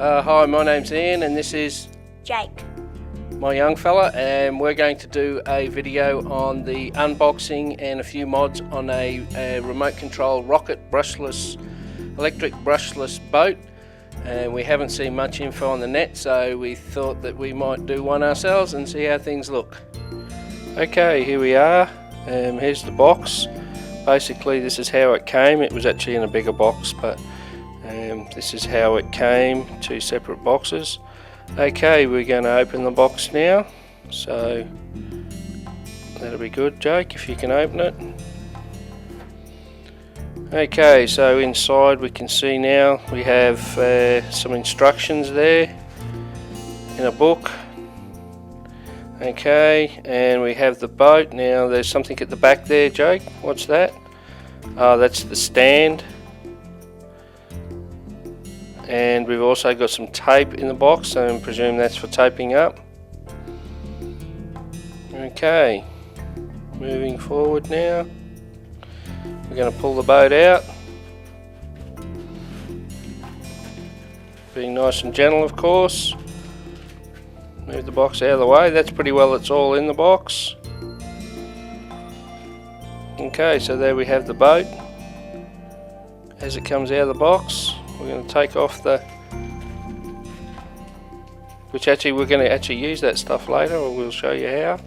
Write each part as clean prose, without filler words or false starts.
Hi, my name's Ian and this is Jake, my young fella, and we're going to do a video on the unboxing and a few mods on a remote control rocket electric brushless boat. And we haven't seen much info on the net, so we thought that we might do one ourselves and see how things look. Okay, here we are. Here's the box. Basically this is how it came. It was actually in a bigger box, but this is how it came, two separate boxes. Okay, we're going to open the box now, so that'll be good, Jake, if you can open it. Okay, so inside we can see now we have some instructions there in a book. Okay, and we have the boat. Now there's something at the back there, Jake. What's that? That's the stand. And we've also got some tape in the box, so I presume that's for taping up. Okay, moving forward now. We're going to pull the boat out. Being nice and gentle, of course. Move the box out of the way. That's pretty well, it's all in the box. Okay, so there we have the boat as it comes out of the box. We're going to take off the, which actually we're going to actually use that stuff later, or we'll show you how.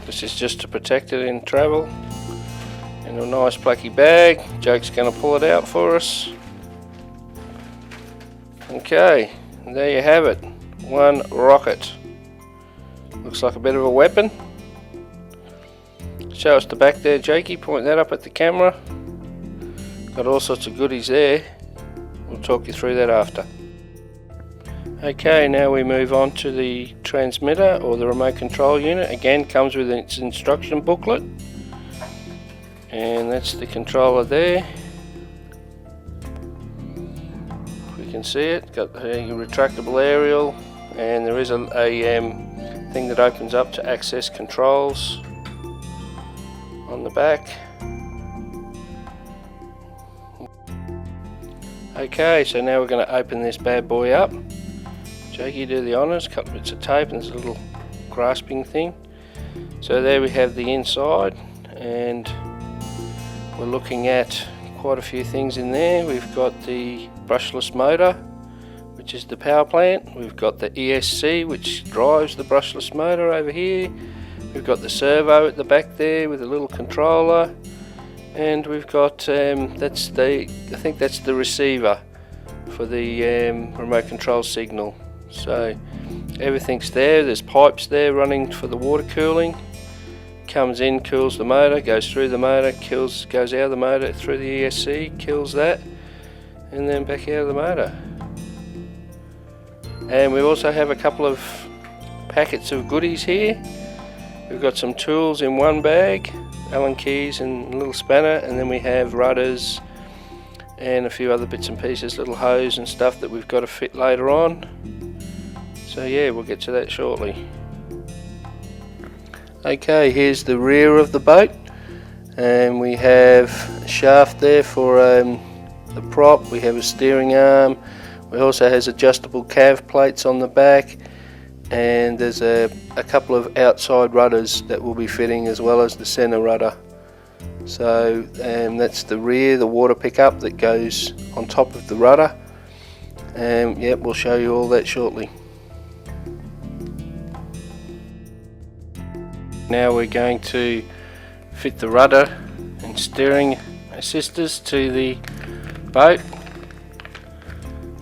This is just to protect it in travel, in a nice plucky bag. Jake's going to pull it out for us. Okay, and there you have it, one rocket. Looks like a bit of a weapon. Show us the back there, Jakey, point that up at the camera. Got all sorts of goodies there. We'll talk you through that after. Okay, now we move on to the transmitter or the remote control unit. Again, comes with its instruction booklet. And that's the controller there. If we can see it, got a retractable aerial, and there is a thing that opens up to access controls on the back. Okay, so now we're going to open this bad boy up. Jakey, do the honours. A couple bits of tape and there's a little grasping thing. So there we have the inside, and we're looking at quite a few things in there. We've got the brushless motor, which is the power plant. We've got the ESC, which drives the brushless motor over here. We've got the servo at the back there with a little controller, and we've got I think that's the receiver for the remote control signal. So everything's there. There's pipes there running for the water cooling. Comes in, cools the motor, goes through the motor, goes out of the motor through the ESC, kills that, and then back out of the motor. And we also have a couple of packets of goodies here. We've got some tools in one bag, Allen keys and a little spanner, and then we have rudders and a few other bits and pieces, little hose and stuff that we've got to fit later on. So yeah, we'll get to that shortly. Okay, here's the rear of the boat, and we have a shaft there for the prop. We have a steering arm. We also has adjustable cav plates on the back, and there's a couple of outside rudders that will be fitting, as well as the center rudder. So that's the rear, the water pickup that goes on top of the rudder. Yep, we'll show you all that shortly. Now we're going to fit the rudder and steering assisters to the boat.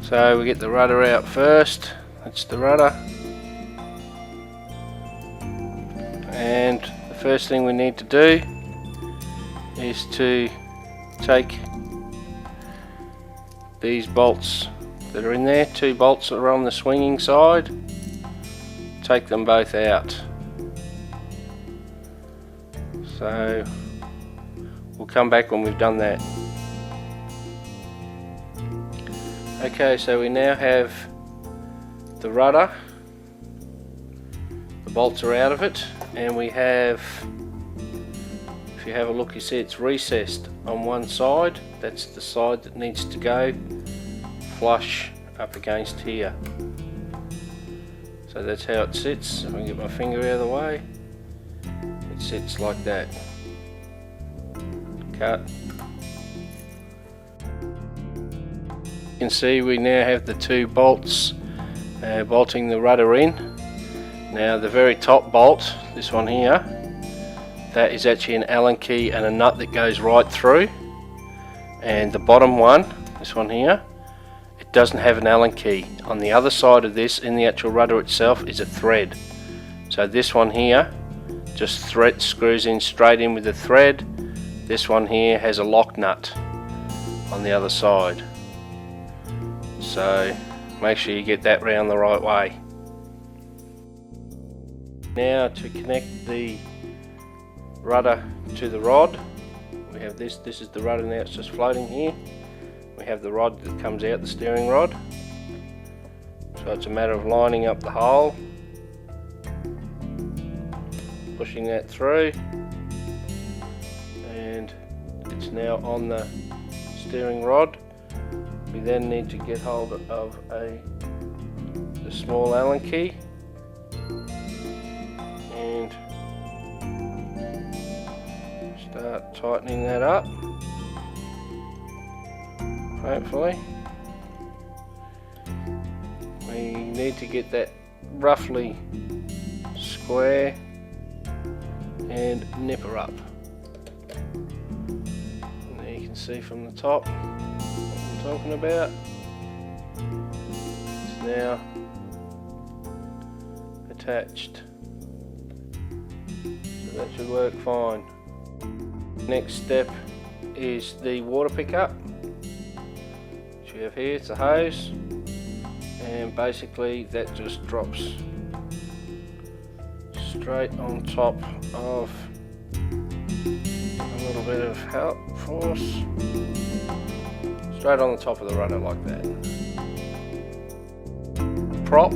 So we get the rudder out first. That's the rudder. And the first thing we need to do is to take these bolts that are in there, two bolts that are on the swinging side, take them both out. So we'll come back when we've done that. Okay, so we now have the rudder, the bolts are out of it, and we have you have a look, you see it's recessed on one side. That's the side that needs to go flush up against here. So that's how it sits. If I can get my finger out of the way, it sits like that. Cut. You can see we now have the two bolts bolting the rudder in. Now the very top bolt, this one here, that is actually an Allen key and a nut that goes right through. And the bottom one, this one here, it doesn't have an Allen key. On the other side of this, in the actual rudder itself, is a thread. So this one here just screws in straight in with the thread. This one here has a lock nut on the other side. So make sure you get that round the right way. Now to connect the rudder to the rod, we have this is the rudder now, it's just floating here. We have the rod that comes out, the steering rod. So it's a matter of lining up the hole, pushing that through, and it's now on the steering rod. We then need to get hold of the small Allen key and start tightening that up, hopefully. We need to get that roughly square and nip her up. And there you can see from the top what I'm talking about. It's now attached, so that should work fine. Next step is the water pickup, which we have here. It's a hose, and basically that just drops straight on top of a little bit of force, straight on the top of the rudder like that. Prop,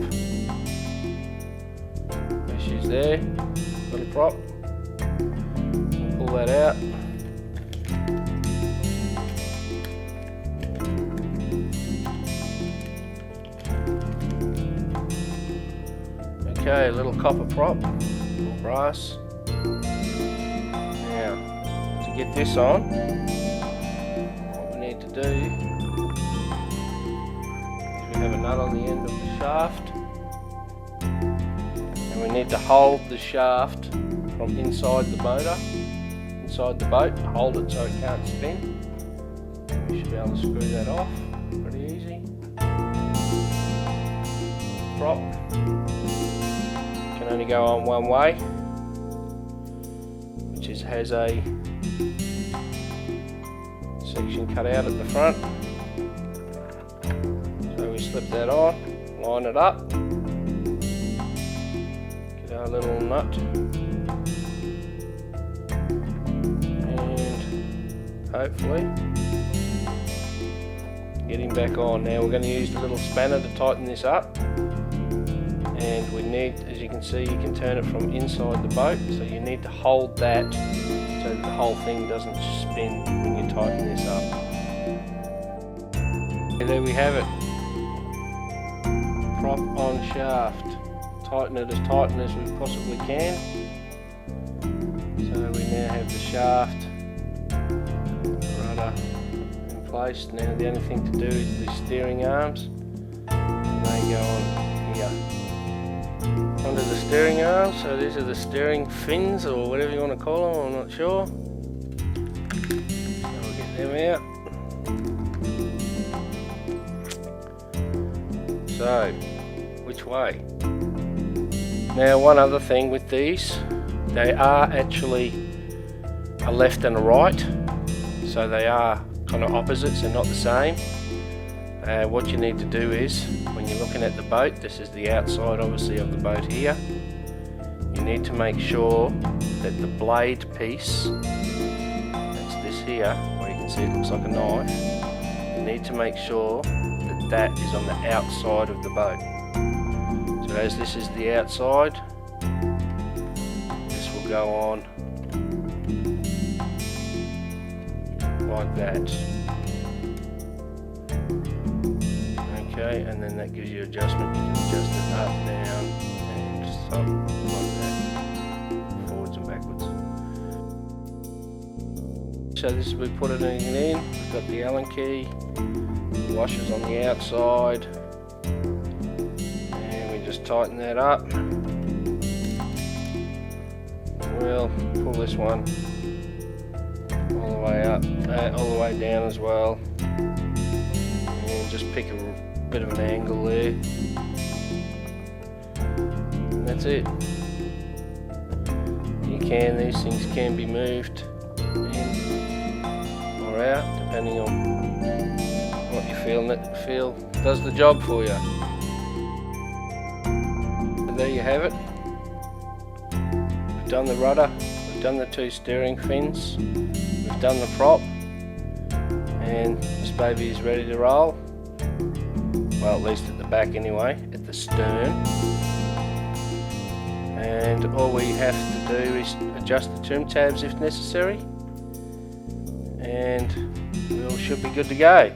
there she's there, little prop. Pull that out. Okay, a little copper prop, or brass. Now, to get this on, what we need to do is we have a nut on the end of the shaft, and we need to hold the shaft from inside the motor, inside the boat, hold it so it can't spin. We should be able to screw that off pretty easy. Prop can only go on one way, which has a section cut out at the front. So we slip that on, line it up, get our little nut, and hopefully get him back on. Now we're going to use the little spanner to tighten this up. And we need, as you can see, you can turn it from inside the boat, so you need to hold that so that the whole thing doesn't spin when you tighten this up. And there we have it. Prop on shaft. Tighten it as tight as we possibly can. So we now have the shaft, rudder in place. Now the only thing to do is the steering arms, and they go on here. Under the steering arm, so these are the steering fins or whatever you want to call them, I'm not sure. So we'll get them out. So, which way? Now one other thing with these, they are actually a left and a right, so they are kind of opposites and not the same. What you need to do is, when you're looking at the boat, this is the outside obviously of the boat here, you need to make sure that the blade piece, that's this here, where you can see it looks like a knife, you need to make sure that that is on the outside of the boat. So as this is the outside, this will go on like that. Okay, and then that gives you adjustment. You can adjust it up, down, and just up like that, forwards and backwards. So this is we put it in. We've got the Allen key, washers on the outside, and we just tighten that up. We'll pull this one all the way up, all the way down as well, and just pick a bit of an angle there. And that's it. These things can be moved in or out depending on what you feel does the job for you. And there you have it. We've done the rudder, we've done the two steering fins, we've done the prop, and this baby is ready to roll. Well, at least at the back anyway, at the stern. And all we have to do is adjust the trim tabs if necessary, and we all should be good to go.